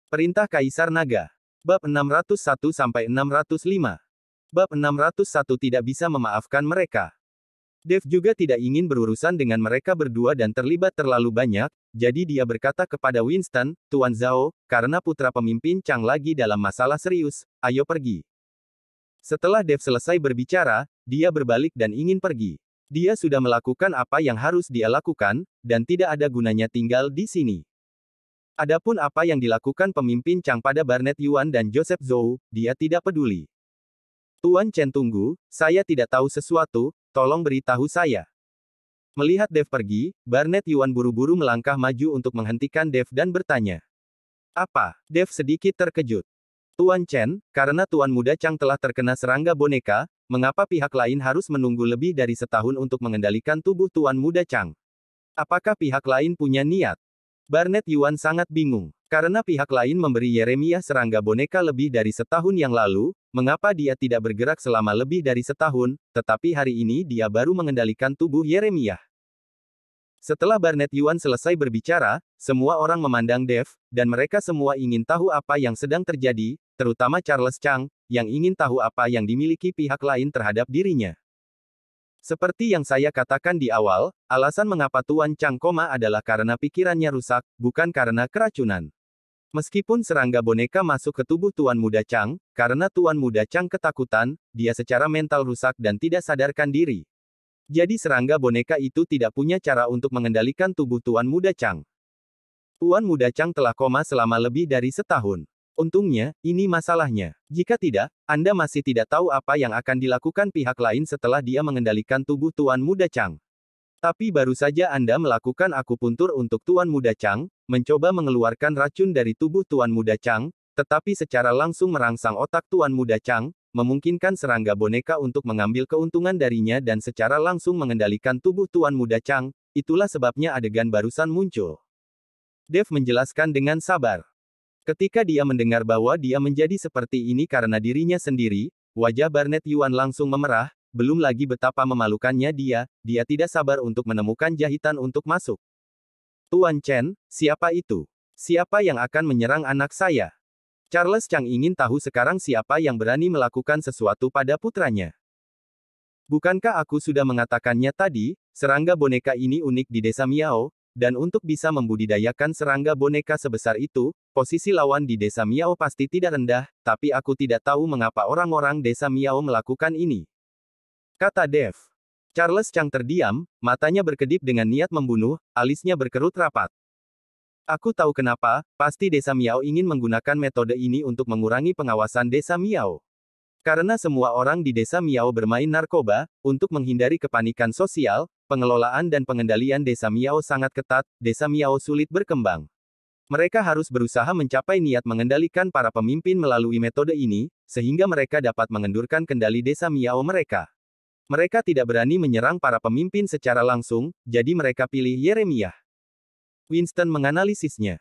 Perintah Kaisar Naga. Bab 601-605. Bab 601 tidak bisa memaafkan mereka. Dev juga tidak ingin berurusan dengan mereka berdua dan terlibat terlalu banyak, jadi dia berkata kepada Winston, Tuan Zhao, karena putra pemimpin Chang lagi dalam masalah serius, ayo pergi. Setelah Dev selesai berbicara, dia berbalik dan ingin pergi. Dia sudah melakukan apa yang harus dia lakukan, dan tidak ada gunanya tinggal di sini. Adapun apa yang dilakukan pemimpin Chang pada Barnett Yuan dan Joseph Zhou, dia tidak peduli. Tuan Chen tunggu, saya tidak tahu sesuatu, tolong beritahu saya. Melihat Dev pergi, Barnett Yuan buru-buru melangkah maju untuk menghentikan Dev dan bertanya. Apa? Dev sedikit terkejut. Tuan Chen, karena Tuan Muda Chang telah terkena serangga boneka, mengapa pihak lain harus menunggu lebih dari setahun untuk mengendalikan tubuh Tuan Muda Chang? Apakah pihak lain punya niat? Barnett Yuan sangat bingung. Karena pihak lain memberi Yeremiah serangga boneka lebih dari setahun yang lalu, mengapa dia tidak bergerak selama lebih dari setahun, tetapi hari ini dia baru mengendalikan tubuh Yeremiah. Setelah Barnett Yuan selesai berbicara, semua orang memandang Dev, dan mereka semua ingin tahu apa yang sedang terjadi, terutama Charles Chang, yang ingin tahu apa yang dimiliki pihak lain terhadap dirinya. Seperti yang saya katakan di awal, alasan mengapa Tuan Chang koma adalah karena pikirannya rusak, bukan karena keracunan. Meskipun serangga boneka masuk ke tubuh Tuan Muda Chang, karena Tuan Muda Chang ketakutan, dia secara mental rusak dan tidak sadarkan diri. Jadi serangga boneka itu tidak punya cara untuk mengendalikan tubuh Tuan Muda Chang. Tuan Muda Chang telah koma selama lebih dari setahun. Untungnya, ini masalahnya. Jika tidak, Anda masih tidak tahu apa yang akan dilakukan pihak lain setelah dia mengendalikan tubuh Tuan Muda Chang. Tapi baru saja Anda melakukan akupuntur untuk Tuan Muda Chang, mencoba mengeluarkan racun dari tubuh Tuan Muda Chang, tetapi secara langsung merangsang otak Tuan Muda Chang, memungkinkan serangga boneka untuk mengambil keuntungan darinya dan secara langsung mengendalikan tubuh Tuan Muda Chang, itulah sebabnya adegan barusan muncul. Dev menjelaskan dengan sabar. Ketika dia mendengar bahwa dia menjadi seperti ini karena dirinya sendiri, wajah Barnett Yuan langsung memerah, belum lagi betapa memalukannya dia tidak sabar untuk menemukan jahitan untuk masuk. Tuan Chen, siapa itu? Siapa yang akan menyerang anak saya? Charles Chang ingin tahu sekarang siapa yang berani melakukan sesuatu pada putranya. Bukankah aku sudah mengatakannya tadi, serangga boneka ini unik di desa Miao, dan untuk bisa membudidayakan serangga boneka sebesar itu, posisi lawan di desa Miao pasti tidak rendah, tapi aku tidak tahu mengapa orang-orang desa Miao melakukan ini. Kata Dev. Charles Chang terdiam, matanya berkedip dengan niat membunuh, alisnya berkerut rapat. Aku tahu kenapa, pasti desa Miao ingin menggunakan metode ini untuk mengurangi pengawasan desa Miao. Karena semua orang di desa Miao bermain narkoba, untuk menghindari kepanikan sosial, pengelolaan dan pengendalian desa Miao sangat ketat, desa Miao sulit berkembang. Mereka harus berusaha mencapai niat mengendalikan para pemimpin melalui metode ini, sehingga mereka dapat mengendurkan kendali desa Miao mereka. Mereka tidak berani menyerang para pemimpin secara langsung, jadi mereka pilih Yeremiah. Winston menganalisisnya.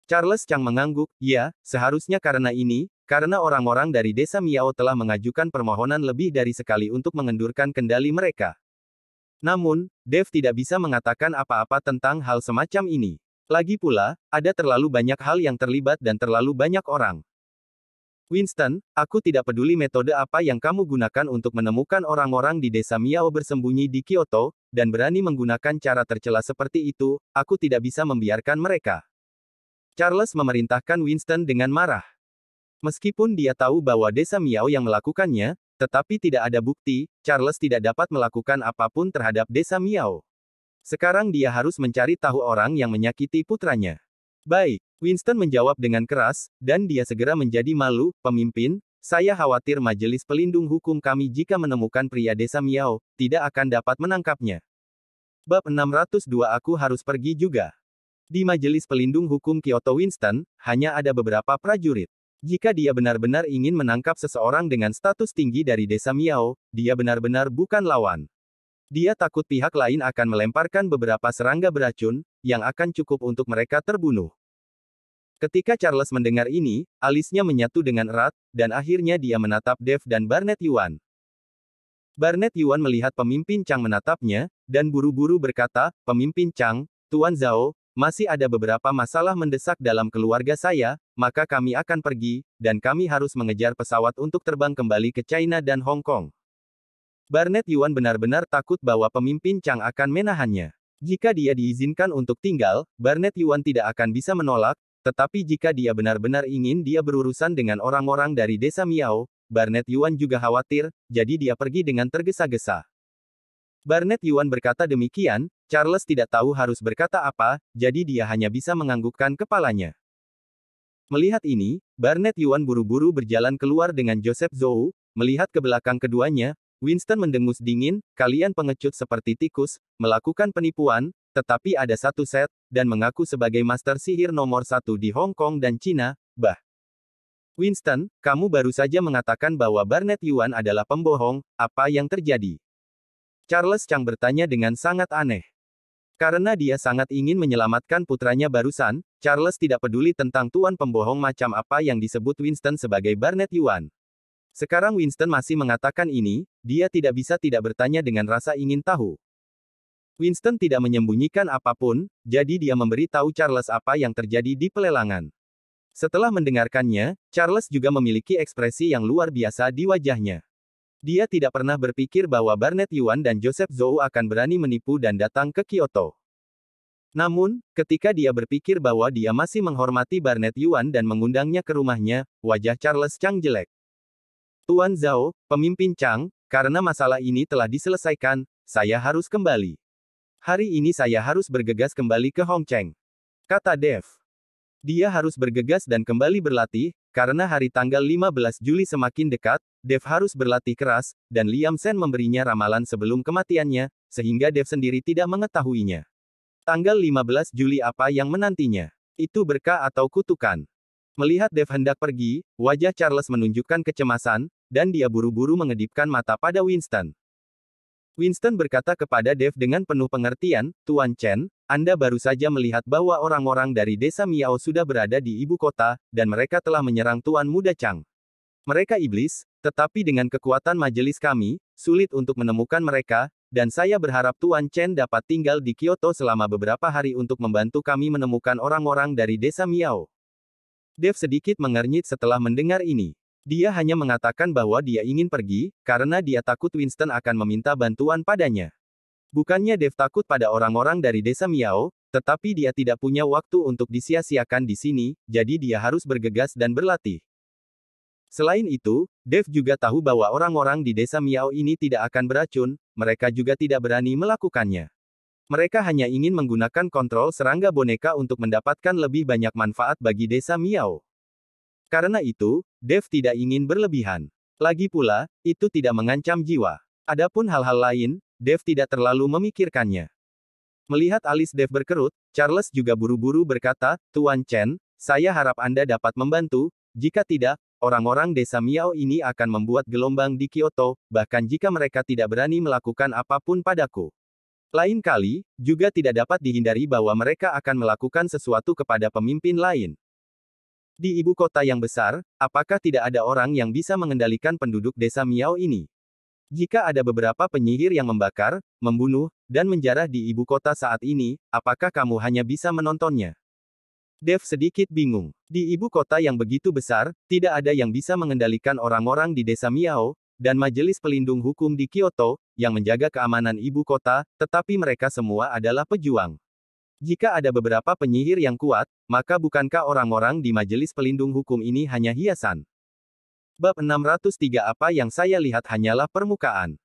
Charles Chang mengangguk, ya, seharusnya karena ini, karena orang-orang dari desa Miao telah mengajukan permohonan lebih dari sekali untuk mengendurkan kendali mereka. Namun, Dev tidak bisa mengatakan apa-apa tentang hal semacam ini. Lagi pula, ada terlalu banyak hal yang terlibat dan terlalu banyak orang. Winston, aku tidak peduli metode apa yang kamu gunakan untuk menemukan orang-orang di desa Miao bersembunyi di Kyoto, dan berani menggunakan cara tercela seperti itu, aku tidak bisa membiarkan mereka. Charles memerintahkan Winston dengan marah. Meskipun dia tahu bahwa desa Miao yang melakukannya, tetapi tidak ada bukti, Charles tidak dapat melakukan apapun terhadap desa Miao. Sekarang dia harus mencari tahu orang yang menyakiti putranya. Baik, Winston menjawab dengan keras, dan dia segera menjadi malu, pemimpin, saya khawatir majelis pelindung hukum kami jika menemukan pria desa Miao, tidak akan dapat menangkapnya. Bab 602 aku harus pergi juga. Di majelis pelindung hukum Kyoto Winston, hanya ada beberapa prajurit. Jika dia benar-benar ingin menangkap seseorang dengan status tinggi dari desa Miao, dia benar-benar bukan lawan. Dia takut pihak lain akan melemparkan beberapa serangga beracun, yang akan cukup untuk mereka terbunuh. Ketika Charles mendengar ini, alisnya menyatu dengan erat, dan akhirnya dia menatap Dev dan Barnett Yuan. Barnett Yuan melihat pemimpin Chang menatapnya, dan buru-buru berkata, Pemimpin Chang, Tuan Zhao, masih ada beberapa masalah mendesak dalam keluarga saya, maka kami akan pergi, dan kami harus mengejar pesawat untuk terbang kembali ke China dan Hong Kong. Barnett Yuan benar-benar takut bahwa pemimpin Chang akan menahannya. Jika dia diizinkan untuk tinggal, Barnett Yuan tidak akan bisa menolak, tetapi jika dia benar-benar ingin dia berurusan dengan orang-orang dari desa Miao, Barnett Yuan juga khawatir, jadi dia pergi dengan tergesa-gesa. Barnett Yuan berkata demikian, Charles tidak tahu harus berkata apa, jadi dia hanya bisa menganggukkan kepalanya. Melihat ini, Barnett Yuan buru-buru berjalan keluar dengan Joseph Zhou, melihat ke belakang keduanya, Winston mendengus dingin, kalian pengecut seperti tikus, melakukan penipuan, tetapi ada satu set, dan mengaku sebagai master sihir nomor 1 di Hong Kong dan Cina, bah. Winston, kamu baru saja mengatakan bahwa Barnett Yuan adalah pembohong, apa yang terjadi? Charles Chang bertanya dengan sangat aneh. Karena dia sangat ingin menyelamatkan putranya barusan, Charles tidak peduli tentang tuan pembohong macam apa yang disebut Winston sebagai Barnett Yuan. Sekarang Winston masih mengatakan ini, dia tidak bisa tidak bertanya dengan rasa ingin tahu. Winston tidak menyembunyikan apapun, jadi dia memberi tahu Charles apa yang terjadi di pelelangan. Setelah mendengarkannya, Charles juga memiliki ekspresi yang luar biasa di wajahnya. Dia tidak pernah berpikir bahwa Barnett Yuan dan Joseph Zhou akan berani menipu dan datang ke Kyoto. Namun, ketika dia berpikir bahwa dia masih menghormati Barnett Yuan dan mengundangnya ke rumahnya, wajah Charles Chang jelek. Tuan Zhao, pemimpin Chang, karena masalah ini telah diselesaikan, saya harus kembali. Hari ini saya harus bergegas kembali ke Hong Cheng, kata Dev. Dia harus bergegas dan kembali berlatih, karena hari tanggal 15 Juli semakin dekat, Dev harus berlatih keras, dan Liam Sen memberinya ramalan sebelum kematiannya, sehingga Dev sendiri tidak mengetahuinya. Tanggal 15 Juli apa yang menantinya? Itu berkah atau kutukan? Melihat Dev hendak pergi, wajah Charles menunjukkan kecemasan, dan dia buru-buru mengedipkan mata pada Winston. Winston berkata kepada Dev dengan penuh pengertian, Tuan Chen, Anda baru saja melihat bahwa orang-orang dari desa Miao sudah berada di ibu kota, dan mereka telah menyerang Tuan Muda Chang. Mereka iblis, tetapi dengan kekuatan majelis kami, sulit untuk menemukan mereka, dan saya berharap Tuan Chen dapat tinggal di Kyoto selama beberapa hari untuk membantu kami menemukan orang-orang dari desa Miao. Dev sedikit mengernyit setelah mendengar ini. Dia hanya mengatakan bahwa dia ingin pergi, karena dia takut Winston akan meminta bantuan padanya. Bukannya Dev takut pada orang-orang dari desa Miao, tetapi dia tidak punya waktu untuk disia-siakan di sini, jadi dia harus bergegas dan berlatih. Selain itu, Dev juga tahu bahwa orang-orang di desa Miao ini tidak akan beracun, mereka juga tidak berani melakukannya. Mereka hanya ingin menggunakan kontrol serangga boneka untuk mendapatkan lebih banyak manfaat bagi desa Miao. Karena itu, Dev tidak ingin berlebihan. Lagi pula, itu tidak mengancam jiwa. Adapun hal-hal lain, Dev tidak terlalu memikirkannya. Melihat alis Dev berkerut, Charles juga buru-buru berkata, Tuan Chen, saya harap Anda dapat membantu, jika tidak, orang-orang desa Miao ini akan membuat gelombang di Kyoto, bahkan jika mereka tidak berani melakukan apapun padaku. Lain kali, juga tidak dapat dihindari bahwa mereka akan melakukan sesuatu kepada pemimpin lain. Di ibu kota yang besar, apakah tidak ada orang yang bisa mengendalikan penduduk desa Miao ini? Jika ada beberapa penyihir yang membakar, membunuh, dan menjarah di ibu kota saat ini, apakah kamu hanya bisa menontonnya? Dev sedikit bingung. Di ibu kota yang begitu besar, tidak ada yang bisa mengendalikan orang-orang di desa Miao, dan Majelis Pelindung Hukum di Kyoto, yang menjaga keamanan ibu kota, tetapi mereka semua adalah pejuang. Jika ada beberapa penyihir yang kuat, maka bukankah orang-orang di Majelis Pelindung Hukum ini hanya hiasan? Bab 603 Apa yang saya lihat hanyalah permukaan.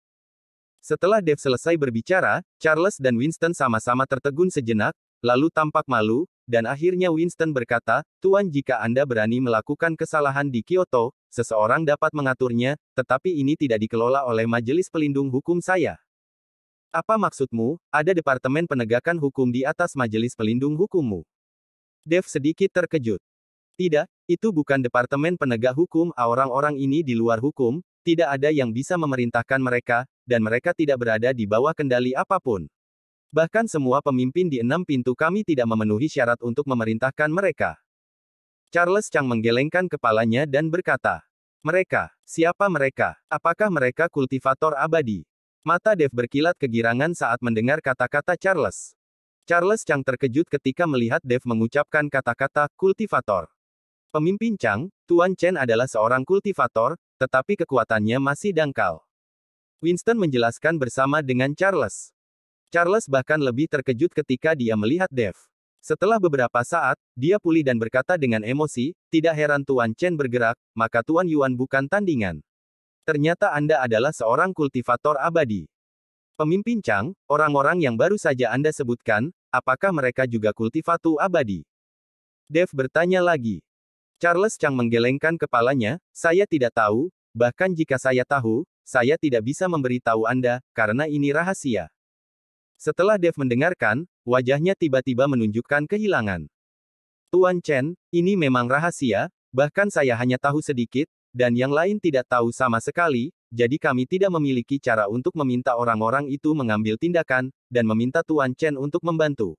Setelah Dev selesai berbicara, Charles dan Winston sama-sama tertegun sejenak, lalu tampak malu, dan akhirnya Winston berkata, Tuan jika Anda berani melakukan kesalahan di Kyoto, seseorang dapat mengaturnya, tetapi ini tidak dikelola oleh Majelis Pelindung Hukum saya. Apa maksudmu, ada departemen penegakan hukum di atas Majelis Pelindung Hukummu? Dev sedikit terkejut. Tidak, itu bukan departemen penegak hukum, orang-orang ini di luar hukum, tidak ada yang bisa memerintahkan mereka, dan mereka tidak berada di bawah kendali apapun. Bahkan semua pemimpin di 6 pintu kami tidak memenuhi syarat untuk memerintahkan mereka. Charles Chang menggelengkan kepalanya dan berkata, mereka, siapa mereka? Apakah mereka kultivator abadi? Mata Dev berkilat kegirangan saat mendengar kata-kata Charles. Charles Chang terkejut ketika melihat Dev mengucapkan kata-kata kultivator. Pemimpin Chang, Tuan Chen adalah seorang kultivator, tetapi kekuatannya masih dangkal. Winston menjelaskan bersama dengan Charles. Charles bahkan lebih terkejut ketika dia melihat Dev. Setelah beberapa saat, dia pulih dan berkata dengan emosi, tidak heran Tuan Chen bergerak, maka Tuan Yuan bukan tandingan. Ternyata Anda adalah seorang kultivator abadi. Pemimpin Chang, orang-orang yang baru saja Anda sebutkan, apakah mereka juga kultivatu abadi? Dev bertanya lagi. Charles Chang menggelengkan kepalanya, saya tidak tahu, bahkan jika saya tahu, saya tidak bisa memberitahu Anda, karena ini rahasia. Setelah Dev mendengarkan, wajahnya tiba-tiba menunjukkan kehilangan. Tuan Chen, ini memang rahasia, bahkan saya hanya tahu sedikit, dan yang lain tidak tahu sama sekali, jadi kami tidak memiliki cara untuk meminta orang-orang itu mengambil tindakan, dan meminta Tuan Chen untuk membantu.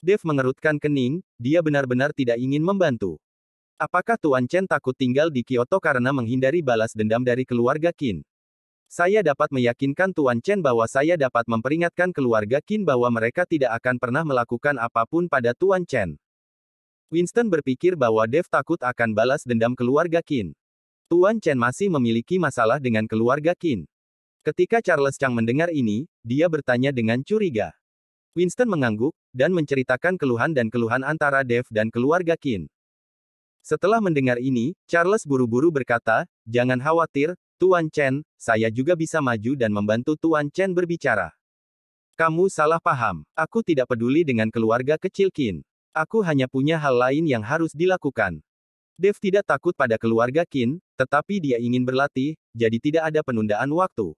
Dev mengerutkan kening, dia benar-benar tidak ingin membantu. Apakah Tuan Chen takut tinggal di Kyoto karena menghindari balas dendam dari keluarga Qin? Saya dapat meyakinkan Tuan Chen bahwa saya dapat memperingatkan keluarga Qin bahwa mereka tidak akan pernah melakukan apapun pada Tuan Chen. Winston berpikir bahwa Dev takut akan balas dendam keluarga Qin. Tuan Chen masih memiliki masalah dengan keluarga Qin. Ketika Charles Chang mendengar ini, dia bertanya dengan curiga. Winston mengangguk, dan menceritakan keluhan antara Dev dan keluarga Qin. Setelah mendengar ini, Charles buru-buru berkata, jangan khawatir, Tuan Chen, saya juga bisa maju dan membantu Tuan Chen berbicara. Kamu salah paham. Aku tidak peduli dengan keluarga kecil Qin. Aku hanya punya hal lain yang harus dilakukan. Dev tidak takut pada keluarga Qin, tetapi dia ingin berlatih, jadi tidak ada penundaan waktu.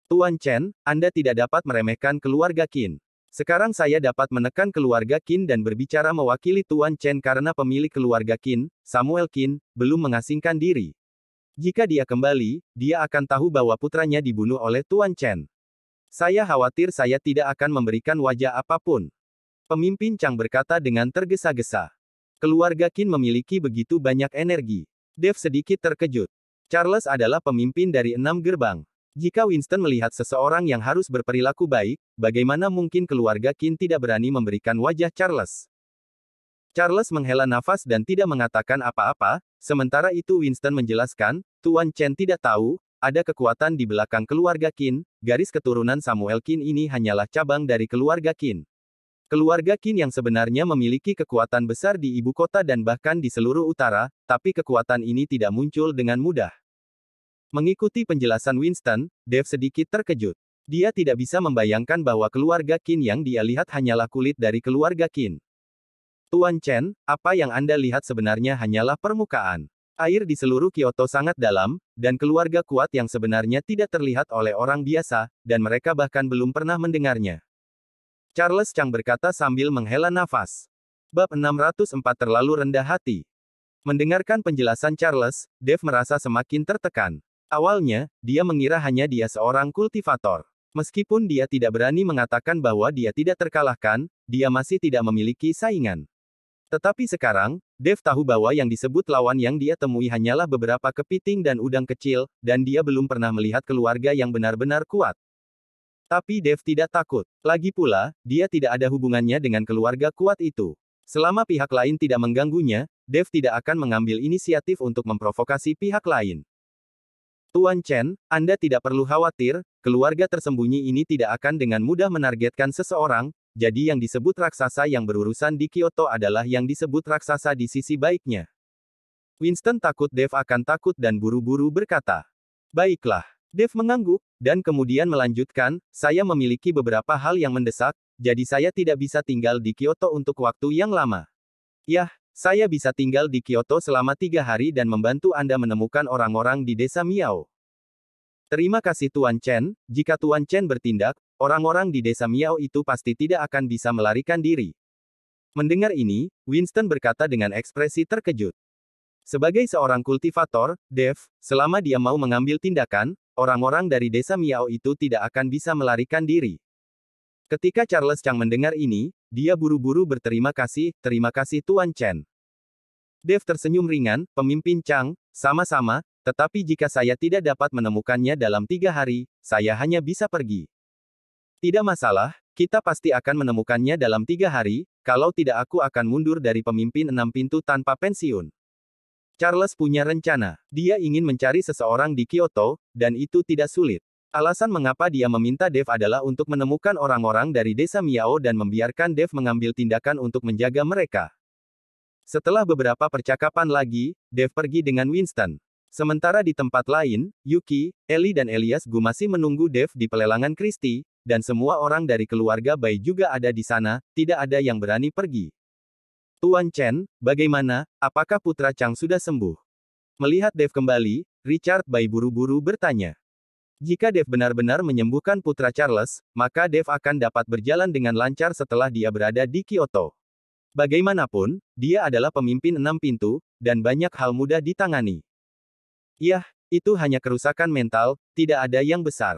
Tuan Chen, Anda tidak dapat meremehkan keluarga Qin. Sekarang saya dapat menekan keluarga Qin dan berbicara mewakili Tuan Chen karena pemilik keluarga Qin, Samuel Qin, belum mengasingkan diri. Jika dia kembali, dia akan tahu bahwa putranya dibunuh oleh Tuan Chen. Saya khawatir saya tidak akan memberikan wajah apapun. Pemimpin Chang berkata dengan tergesa-gesa. Keluarga Qin memiliki begitu banyak energi. Dev sedikit terkejut. Charles adalah pemimpin dari 6 gerbang. Jika Winston melihat seseorang yang harus berperilaku baik, bagaimana mungkin keluarga Qin tidak berani memberikan wajah Charles? Charles menghela nafas dan tidak mengatakan apa-apa, sementara itu Winston menjelaskan, Tuan Chen tidak tahu, ada kekuatan di belakang keluarga Qin, garis keturunan Samuel Qin ini hanyalah cabang dari keluarga Qin. Keluarga Qin yang sebenarnya memiliki kekuatan besar di ibu kota dan bahkan di seluruh utara, tapi kekuatan ini tidak muncul dengan mudah. Mengikuti penjelasan Winston, Dev sedikit terkejut. Dia tidak bisa membayangkan bahwa keluarga Qin yang dia lihat hanyalah kulit dari keluarga Qin. Tuan Chen, apa yang Anda lihat sebenarnya hanyalah permukaan. Air di seluruh Kyoto sangat dalam, dan keluarga kuat yang sebenarnya tidak terlihat oleh orang biasa, dan mereka bahkan belum pernah mendengarnya. Charles Chang berkata sambil menghela nafas. Bab 604 terlalu rendah hati. Mendengarkan penjelasan Charles, Dev merasa semakin tertekan. Awalnya, dia mengira hanya dia seorang kultivator. Meskipun dia tidak berani mengatakan bahwa dia tidak terkalahkan, dia masih tidak memiliki saingan. Tetapi sekarang, Dev tahu bahwa yang disebut lawan yang dia temui hanyalah beberapa kepiting dan udang kecil, dan dia belum pernah melihat keluarga yang benar-benar kuat. Tapi Dev tidak takut. Lagi pula, dia tidak ada hubungannya dengan keluarga kuat itu. Selama pihak lain tidak mengganggunya, Dev tidak akan mengambil inisiatif untuk memprovokasi pihak lain. Tuan Chen, Anda tidak perlu khawatir, keluarga tersembunyi ini tidak akan dengan mudah menargetkan seseorang, jadi yang disebut raksasa yang berurusan di Kyoto adalah yang disebut raksasa di sisi baiknya. Winston takut Dev akan takut dan buru-buru berkata. Baiklah. Dev mengangguk, dan kemudian melanjutkan, saya memiliki beberapa hal yang mendesak, jadi saya tidak bisa tinggal di Kyoto untuk waktu yang lama. Yah, saya bisa tinggal di Kyoto selama 3 hari dan membantu Anda menemukan orang-orang di desa Miao. Terima kasih Tuan Chen, jika Tuan Chen bertindak, orang-orang di desa Miao itu pasti tidak akan bisa melarikan diri. Mendengar ini, Winston berkata dengan ekspresi terkejut. Sebagai seorang kultivator, Dev, selama dia mau mengambil tindakan, orang-orang dari desa Miao itu tidak akan bisa melarikan diri. Ketika Charles Chang mendengar ini, dia buru-buru berterima kasih, terima kasih Tuan Chen. Dev tersenyum ringan, pemimpin Chang, sama-sama, tetapi jika saya tidak dapat menemukannya dalam 3 hari, saya hanya bisa pergi. Tidak masalah, Kita pasti akan menemukannya dalam 3 hari, kalau tidak aku akan mundur dari pemimpin 6 pintu tanpa pensiun. Charles punya rencana. Dia ingin mencari seseorang di Kyoto, dan itu tidak sulit. Alasan mengapa dia meminta Dev adalah untuk menemukan orang-orang dari desa Miao dan membiarkan Dev mengambil tindakan untuk menjaga mereka. Setelah beberapa percakapan lagi, Dev pergi dengan Winston. Sementara di tempat lain, Yuki, Ellie dan Elias Gu masih menunggu Dev di pelelangan Christie, dan semua orang dari keluarga Bai juga ada di sana, tidak ada yang berani pergi. Tuan Chen, bagaimana, apakah Putra Chang sudah sembuh? Melihat Dev kembali, Richard Bai buru-buru bertanya. Jika Dev benar-benar menyembuhkan Putra Charles, maka Dev akan dapat berjalan dengan lancar setelah dia berada di Kyoto. Bagaimanapun, dia adalah pemimpin 6 pintu, dan banyak hal mudah ditangani. Yah, itu hanya kerusakan mental, tidak ada yang besar.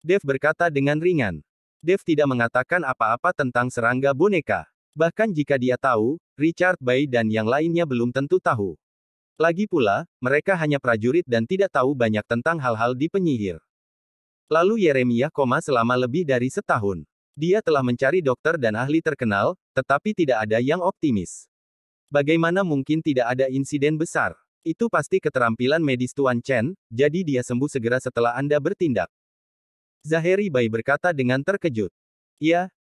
Dev berkata dengan ringan. Dev tidak mengatakan apa-apa tentang serangga boneka. Bahkan jika dia tahu, Richard Bai dan yang lainnya belum tentu tahu. Lagi pula, mereka hanya prajurit dan tidak tahu banyak tentang hal-hal di penyihir. Lalu Yeremiah koma selama lebih dari setahun. Dia telah mencari dokter dan ahli terkenal, tetapi tidak ada yang optimis. Bagaimana mungkin tidak ada insiden besar? Itu pasti keterampilan medis Tuan Chen, jadi dia sembuh segera setelah Anda bertindak. Zaheri Bai berkata dengan terkejut. Ya,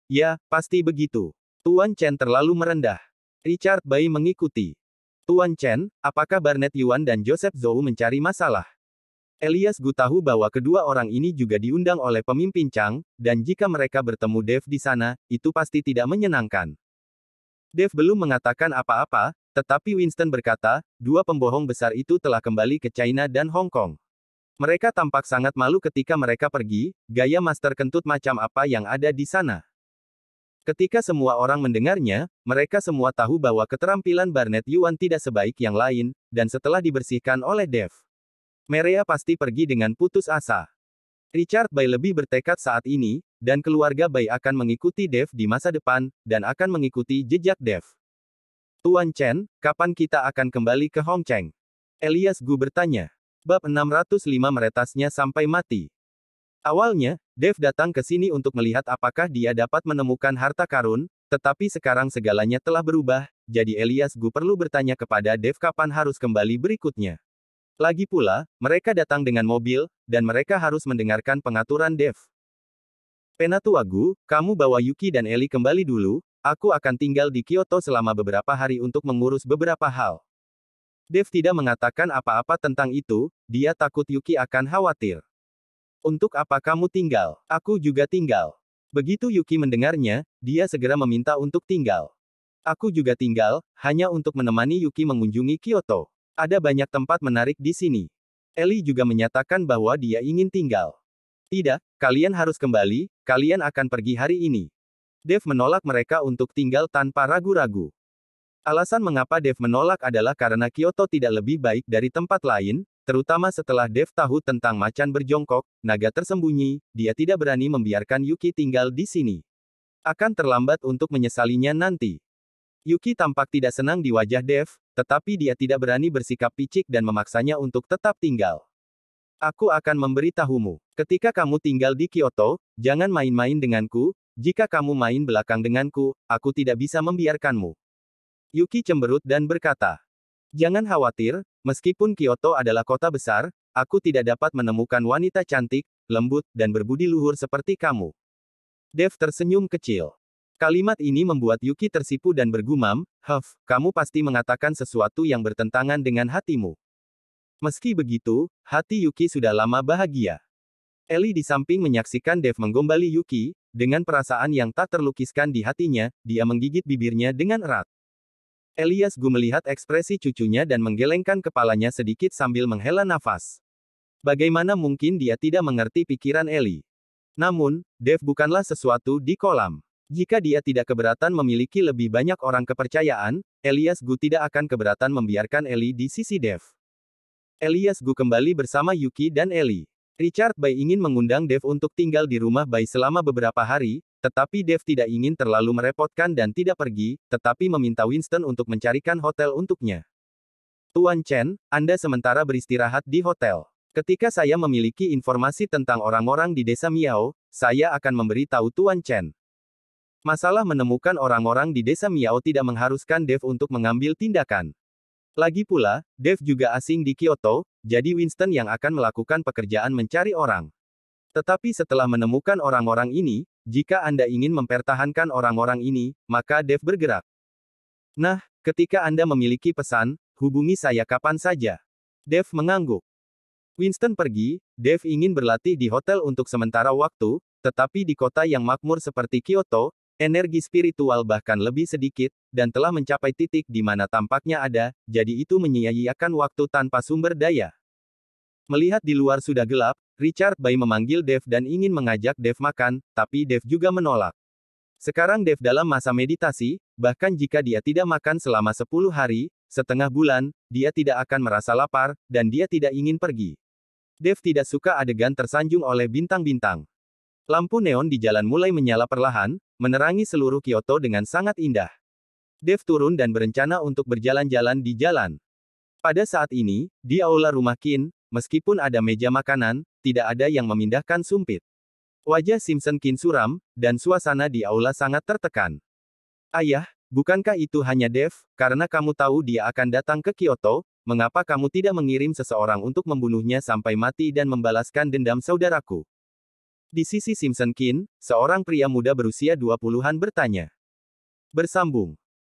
pasti begitu. Tuan Chen terlalu merendah. Richard Bai mengikuti. Tuan Chen, apakah Barnett Yuan dan Joseph Zhou mencari masalah? Elias Gu tahu bahwa kedua orang ini juga diundang oleh pemimpin Chang, dan jika mereka bertemu Dev di sana, itu pasti tidak menyenangkan. Dev belum mengatakan apa-apa, tetapi Winston berkata, dua pembohong besar itu telah kembali ke China dan Hong Kong. Mereka tampak sangat malu ketika mereka pergi, gaya master kentut macam apa yang ada di sana. Ketika semua orang mendengarnya, mereka semua tahu bahwa keterampilan Barnett Yuan tidak sebaik yang lain, dan setelah dibersihkan oleh Dev, Maria pasti pergi dengan putus asa. Richard Bai lebih bertekad saat ini, dan keluarga Bai akan mengikuti Dev di masa depan, dan akan mengikuti jejak Dev. Tuan Chen, kapan kita akan kembali ke Hong Cheng? Elias Gu bertanya. Bab 605 meretasnya sampai mati. Awalnya, Dev datang ke sini untuk melihat apakah dia dapat menemukan harta karun, tetapi sekarang segalanya telah berubah, jadi Elias Gu perlu bertanya kepada Dev kapan harus kembali berikutnya. Lagi pula, mereka datang dengan mobil, dan mereka harus mendengarkan pengaturan Dev. Penatua Gu, kamu bawa Yuki dan Ellie kembali dulu, aku akan tinggal di Kyoto selama beberapa hari untuk mengurus beberapa hal. Dev tidak mengatakan apa-apa tentang itu, dia takut Yuki akan khawatir. Untuk apa kamu tinggal? Aku juga tinggal. Begitu Yuki mendengarnya, dia segera meminta untuk tinggal. Aku juga tinggal, hanya untuk menemani Yuki mengunjungi Kyoto. Ada banyak tempat menarik di sini. Ellie juga menyatakan bahwa dia ingin tinggal. Tidak, kalian harus kembali, kalian akan pergi hari ini. Dev menolak mereka untuk tinggal tanpa ragu-ragu. Alasan mengapa Dev menolak adalah karena Kyoto tidak lebih baik dari tempat lain, terutama setelah Dev tahu tentang macan berjongkok, naga tersembunyi, dia tidak berani membiarkan Yuki tinggal di sini. Akan terlambat untuk menyesalinya nanti. Yuki tampak tidak senang di wajah Dev, tetapi dia tidak berani bersikap picik dan memaksanya untuk tetap tinggal. Aku akan memberitahumu. Ketika kamu tinggal di Kyoto, jangan main-main denganku, jika kamu main belakang denganku, aku tidak bisa membiarkanmu. Yuki cemberut dan berkata, jangan khawatir, meskipun Kyoto adalah kota besar, aku tidak dapat menemukan wanita cantik, lembut, dan berbudi luhur seperti kamu. Dev tersenyum kecil. Kalimat ini membuat Yuki tersipu dan bergumam, kamu pasti mengatakan sesuatu yang bertentangan dengan hatimu. Meski begitu, hati Yuki sudah lama bahagia. Ellie di samping menyaksikan Dev menggombali Yuki, dengan perasaan yang tak terlukiskan di hatinya, dia menggigit bibirnya dengan erat. Elias Gu melihat ekspresi cucunya dan menggelengkan kepalanya sedikit sambil menghela nafas. Bagaimana mungkin dia tidak mengerti pikiran Ellie? Namun, Dev bukanlah sesuatu di kolam. Jika dia tidak keberatan memiliki lebih banyak orang kepercayaan, Elias Gu tidak akan keberatan membiarkan Ellie di sisi Dev. Elias Gu kembali bersama Yuki dan Ellie. Richard Bai ingin mengundang Dev untuk tinggal di rumah Bai selama beberapa hari, tetapi Dev tidak ingin terlalu merepotkan dan tidak pergi, tetapi meminta Winston untuk mencarikan hotel untuknya. Tuan Chen, Anda sementara beristirahat di hotel. Ketika saya memiliki informasi tentang orang-orang di desa Miao, saya akan memberi tahu Tuan Chen. Masalah menemukan orang-orang di desa Miao tidak mengharuskan Dev untuk mengambil tindakan. Lagi pula, Dev juga asing di Kyoto, jadi Winston yang akan melakukan pekerjaan mencari orang. Tetapi setelah menemukan orang-orang ini, jika Anda ingin mempertahankan orang-orang ini, maka Dev bergerak. Nah, ketika Anda memiliki pesan, hubungi saya kapan saja. Dev mengangguk. Winston pergi. Dev ingin berlatih di hotel untuk sementara waktu, tetapi di kota yang makmur seperti Kyoto, energi spiritual bahkan lebih sedikit, dan telah mencapai titik di mana tampaknya ada, jadi itu menyia-nyiakan waktu tanpa sumber daya. Melihat di luar sudah gelap, Richard Bai memanggil Dev dan ingin mengajak Dev makan, tapi Dev juga menolak. Sekarang Dev dalam masa meditasi, bahkan jika dia tidak makan selama 10 hari, setengah bulan, dia tidak akan merasa lapar, dan dia tidak ingin pergi. Dev tidak suka adegan tersanjung oleh bintang-bintang. Lampu neon di jalan mulai menyala perlahan, menerangi seluruh Kyoto dengan sangat indah. Dev turun dan berencana untuk berjalan-jalan di jalan. Pada saat ini, di aula rumah Qin, meskipun ada meja makanan, tidak ada yang memindahkan sumpit. Wajah Simpson Qin suram, dan suasana di aula sangat tertekan. Ayah, bukankah itu hanya Dev, karena kamu tahu dia akan datang ke Kyoto, mengapa kamu tidak mengirim seseorang untuk membunuhnya sampai mati dan membalaskan dendam saudaraku? Di sisi Simpson Qin, seorang pria muda berusia 20-an bertanya. Bersambung.